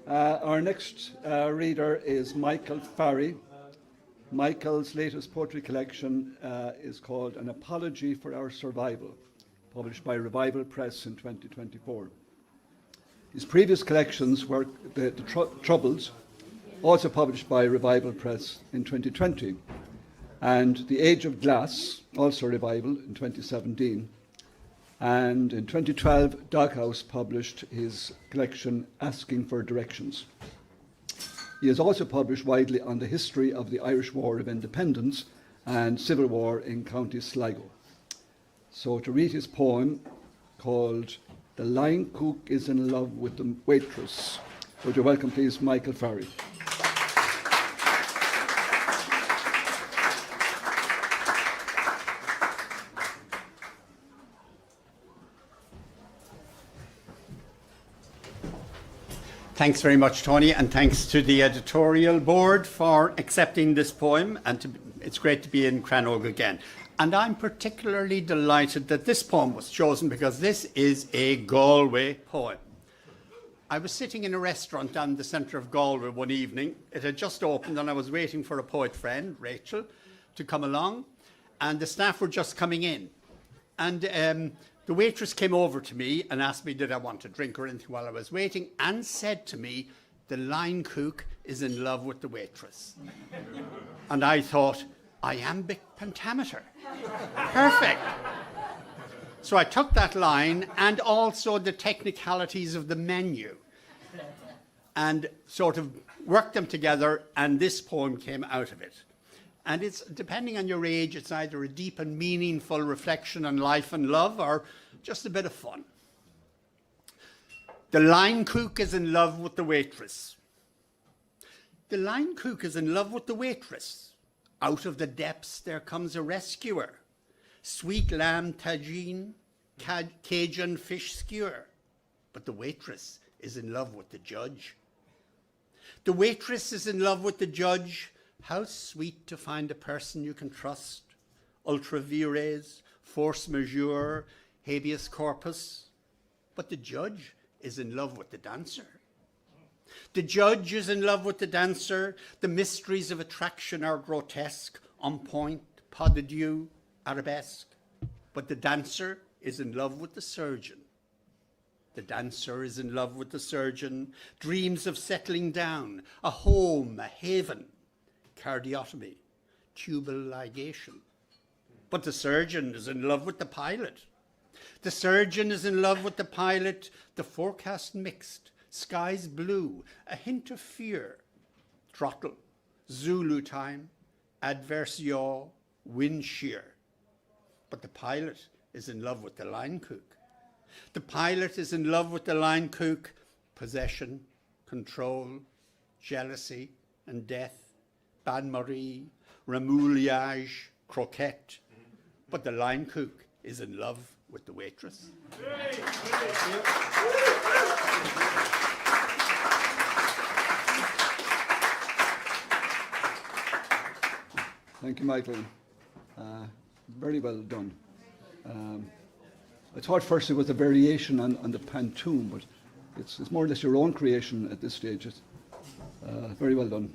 Our next reader is Michael Farry. Michael's latest poetry collection is called An Apology for Our Survival, published by Revival Press in 2024. His previous collections were The Troubles, also published by Revival Press in 2020, and The Age of Glass, also Revival in 2017. And in 2012, Doghouse published his collection Asking for Directions. He has also published widely on the history of the Irish War of Independence and Civil War in County Sligo. So to read his poem called The Line Cook is in Love with the Waitress, would you welcome please Michael Farry. Thanks very much, Tony, and thanks to the editorial board for accepting this poem. And it's great to be in Crannog again. And I'm particularly delighted that this poem was chosen because this is a Galway poem. I was sitting in a restaurant down the centre of Galway one evening. It had just opened and I was waiting for a poet friend, Rachel, to come along. And the staff were just coming in. And the waitress came over to me and asked me did I want a drink or anything while I was waiting, and said to me, the line cook is in love with the waitress. And I thought, iambic pentameter. Perfect. So I took that line and also the technicalities of the menu and sort of worked them together, and this poem came out of it. And it's, depending on your age, it's either a deep and meaningful reflection on life and love or just a bit of fun. The line cook is in love with the waitress. The line cook is in love with the waitress. Out of the depths there comes a rescuer. Sweet lamb tagine, Cajun fish skewer. But the waitress is in love with the judge. The waitress is in love with the judge. How sweet to find a person you can trust. Ultra vires, force majeure, habeas corpus. But the judge is in love with the dancer. The judge is in love with the dancer. The mysteries of attraction are grotesque, on point, pas de Dieu, arabesque. But the dancer is in love with the surgeon. The dancer is in love with the surgeon. Dreams of settling down, a home, a haven. Cardiotomy, tubal ligation. But the surgeon is in love with the pilot. The surgeon is in love with the pilot. The forecast mixed, skies blue, a hint of fear. Throttle, Zulu time, adverse yaw, wind shear. But the pilot is in love with the line cook. The pilot is in love with the line cook. Possession, control, jealousy, and death. Bain-Marie, remouillage, croquette. But the line cook is in love with the waitress. Thank you, Michael. Very well done. I thought first it was a variation on the pantoum, but it's more or less your own creation at this stage. Very well done.